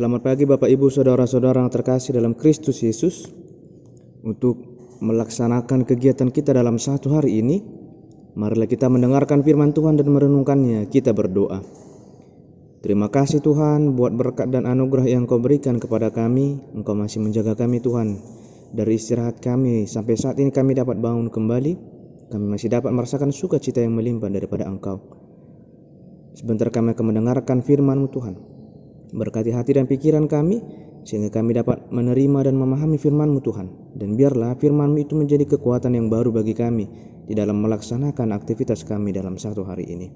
Selamat pagi Bapak Ibu Saudara-saudara yang terkasih dalam Kristus Yesus. Untuk melaksanakan kegiatan kita dalam satu hari ini, marilah kita mendengarkan firman Tuhan dan merenungkannya. Kita berdoa. Terima kasih Tuhan buat berkat dan anugerah yang Kau berikan kepada kami. Engkau masih menjaga kami Tuhan. Dari istirahat kami sampai saat ini kami dapat bangun kembali. Kami masih dapat merasakan sukacita yang melimpah daripada Engkau. Sebentar kami akan mendengarkan firman-Mu Tuhan. Berkati hati dan pikiran kami, sehingga kami dapat menerima dan memahami firman-Mu Tuhan. Dan biarlah firman-Mu itu menjadi kekuatan yang baru bagi kami di dalam melaksanakan aktivitas kami dalam satu hari ini.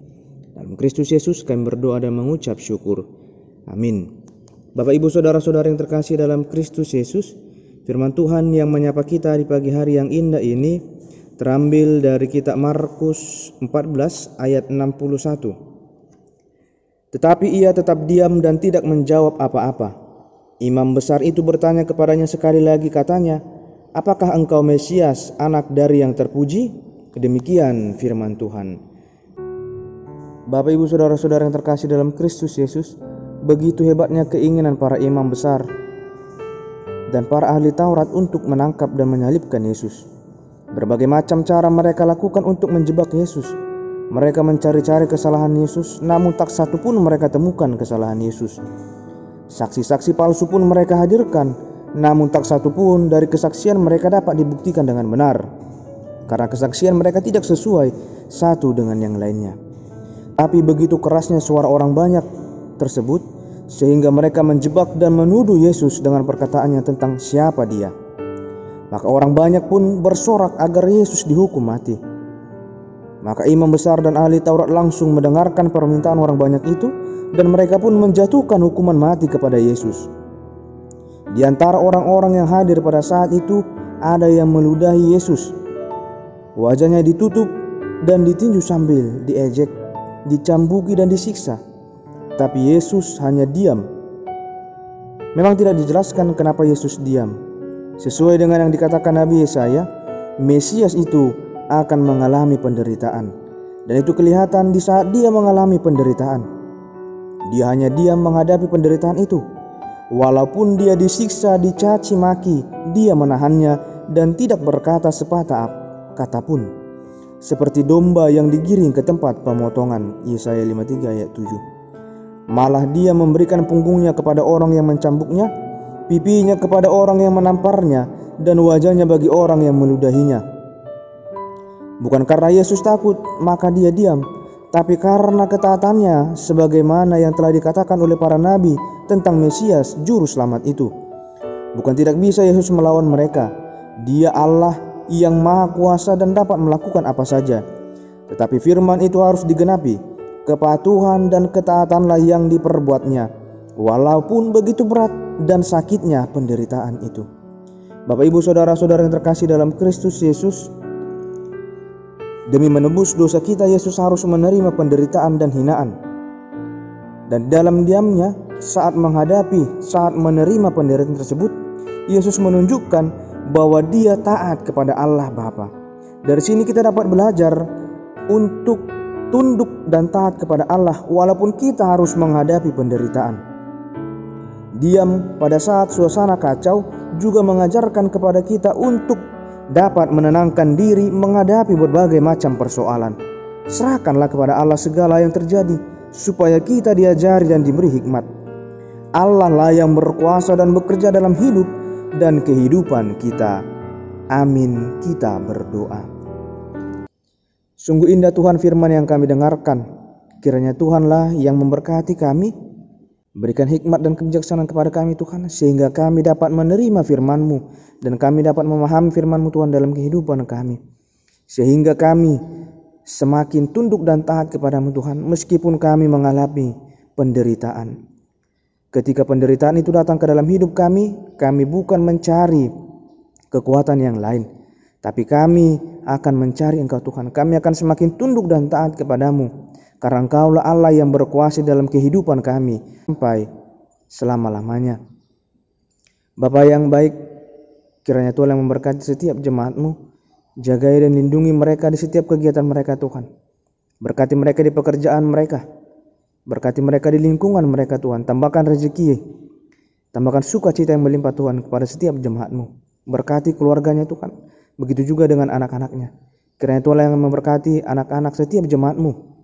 Dalam Kristus Yesus kami berdoa dan mengucap syukur. Amin. Bapak Ibu Saudara-saudara yang terkasih dalam Kristus Yesus, firman Tuhan yang menyapa kita di pagi hari yang indah ini terambil dari kitab Markus 14 ayat 61. Tetapi ia tetap diam dan tidak menjawab apa-apa. Imam besar itu bertanya kepadanya sekali lagi, katanya, "Apakah engkau Mesias, anak dari yang terpuji?" Demikian firman Tuhan. Bapak Ibu Saudara-saudara yang terkasih dalam Kristus Yesus, begitu hebatnya keinginan para imam besar dan para ahli Taurat untuk menangkap dan menyalibkan Yesus. Berbagai macam cara mereka lakukan untuk menjebak Yesus. Mereka mencari-cari kesalahan Yesus, namun tak satu pun mereka temukan kesalahan Yesus. Saksi-saksi palsu pun mereka hadirkan, namun tak satu pun dari kesaksian mereka dapat dibuktikan dengan benar, karena kesaksian mereka tidak sesuai satu dengan yang lainnya. Tapi begitu kerasnya suara orang banyak tersebut, sehingga mereka menjebak dan menuduh Yesus dengan perkataannya tentang siapa Dia. Maka orang banyak pun bersorak agar Yesus dihukum mati. Maka imam besar dan ahli Taurat langsung mendengarkan permintaan orang banyak itu, dan mereka pun menjatuhkan hukuman mati kepada Yesus. Di antara orang-orang yang hadir pada saat itu, ada yang meludahi Yesus. Wajahnya ditutup dan ditinju sambil diejek, dicambuki dan disiksa. Tapi Yesus hanya diam. Memang tidak dijelaskan kenapa Yesus diam. Sesuai dengan yang dikatakan Nabi Yesaya, Mesias itu akan mengalami penderitaan, dan itu kelihatan di saat dia mengalami penderitaan. Dia hanya diam menghadapi penderitaan itu. Walaupun dia disiksa, dicaci maki, dia menahannya dan tidak berkata sepatah kata pun, seperti domba yang digiring ke tempat pemotongan. Yesaya 53 ayat 7. Malah dia memberikan punggungnya kepada orang yang mencambuknya, pipinya kepada orang yang menamparnya, dan wajahnya bagi orang yang meludahinya. Bukan karena Yesus takut maka dia diam, tapi karena ketaatannya sebagaimana yang telah dikatakan oleh para nabi tentang Mesias, juru selamat itu. Bukan tidak bisa Yesus melawan mereka. Dia Allah yang maha kuasa dan dapat melakukan apa saja. Tetapi firman itu harus digenapi. Kepatuhan dan ketaatanlah yang diperbuatnya, walaupun begitu berat dan sakitnya penderitaan itu. Bapak Ibu Saudara-saudara yang terkasih dalam Kristus Yesus, demi menebus dosa kita, Yesus harus menerima penderitaan dan hinaan. Dan dalam diamnya, saat menerima penderitaan tersebut, Yesus menunjukkan bahwa Dia taat kepada Allah Bapa. Dari sini kita dapat belajar untuk tunduk dan taat kepada Allah walaupun kita harus menghadapi penderitaan. Diam pada saat suasana kacau juga mengajarkan kepada kita untuk dapat menenangkan diri menghadapi berbagai macam persoalan. Serahkanlah kepada Allah segala yang terjadi, supaya kita diajari dan diberi hikmat. Allah lah yang berkuasa dan bekerja dalam hidup dan kehidupan kita. Amin. Kita berdoa. Sungguh indah Tuhan firman yang kami dengarkan. Kiranya Tuhanlah yang memberkati kami, berikan hikmat dan kebijaksanaan kepada kami Tuhan, sehingga kami dapat menerima firman-Mu dan kami dapat memahami firman-Mu Tuhan dalam kehidupan kami, sehingga kami semakin tunduk dan taat kepada-Mu Tuhan meskipun kami mengalami penderitaan. Ketika penderitaan itu datang ke dalam hidup kami bukan mencari kekuatan yang lain, tapi kami akan mencari Engkau Tuhan. Kami akan semakin tunduk dan taat kepada-Mu, karena Engkaulah Allah yang berkuasa dalam kehidupan kami sampai selama-lamanya. Bapa yang baik, kiranya Tuhan yang memberkati setiap jemaat-Mu, jagai dan lindungi mereka di setiap kegiatan mereka Tuhan. Berkati mereka di pekerjaan mereka, berkati mereka di lingkungan mereka Tuhan. Tambahkan rezeki Tambahkan sukacita yang melimpah Tuhan kepada setiap jemaat-Mu. Berkati keluarganya Tuhan. Begitu juga dengan anak-anaknya. Kiranya Tuhan yang memberkati anak-anak setiap jemaat-Mu.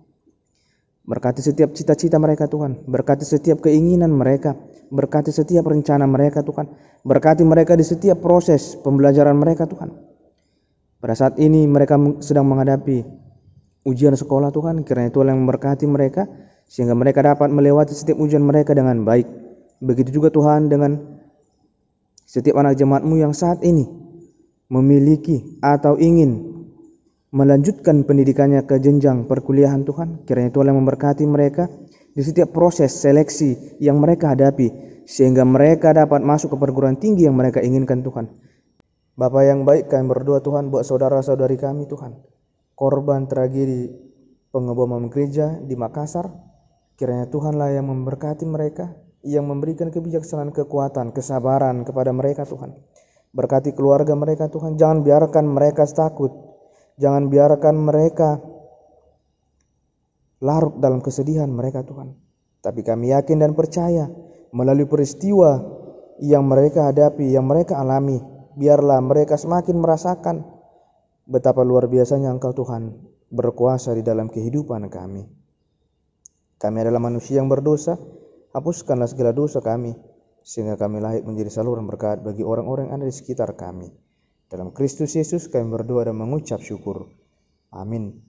Berkati setiap cita-cita mereka Tuhan. Berkati setiap keinginan mereka. Berkati setiap rencana mereka Tuhan. Berkati mereka di setiap proses pembelajaran mereka Tuhan. Pada saat ini mereka sedang menghadapi ujian sekolah Tuhan. Kiranya Tuhan yang memberkati mereka sehingga mereka dapat melewati setiap ujian mereka dengan baik. Begitu juga Tuhan dengan setiap anak jemaat-Mu yang saat ini memiliki atau ingin melanjutkan pendidikannya ke jenjang perkuliahan Tuhan. Kiranya Tuhan yang memberkati mereka di setiap proses seleksi yang mereka hadapi sehingga mereka dapat masuk ke perguruan tinggi yang mereka inginkan Tuhan. Bapa yang baik, kami berdoa Tuhan buat saudara-saudari kami Tuhan, korban tragedi pengeboman gereja di Makassar. Kiranya Tuhanlah yang memberkati mereka, yang memberikan kebijaksanaan, kekuatan, kesabaran kepada mereka Tuhan. Berkati keluarga mereka Tuhan. Jangan biarkan mereka takut. Jangan biarkan mereka larut dalam kesedihan mereka Tuhan. Tapi kami yakin dan percaya melalui peristiwa yang mereka hadapi, yang mereka alami, biarlah mereka semakin merasakan betapa luar biasanya Engkau Tuhan berkuasa di dalam kehidupan kami. Kami adalah manusia yang berdosa. Hapuskanlah segala dosa kami, sehingga kami lahir menjadi saluran berkat bagi orang-orang yang ada di sekitar kami. Dalam Kristus Yesus kami berdoa dan mengucap syukur. Amin.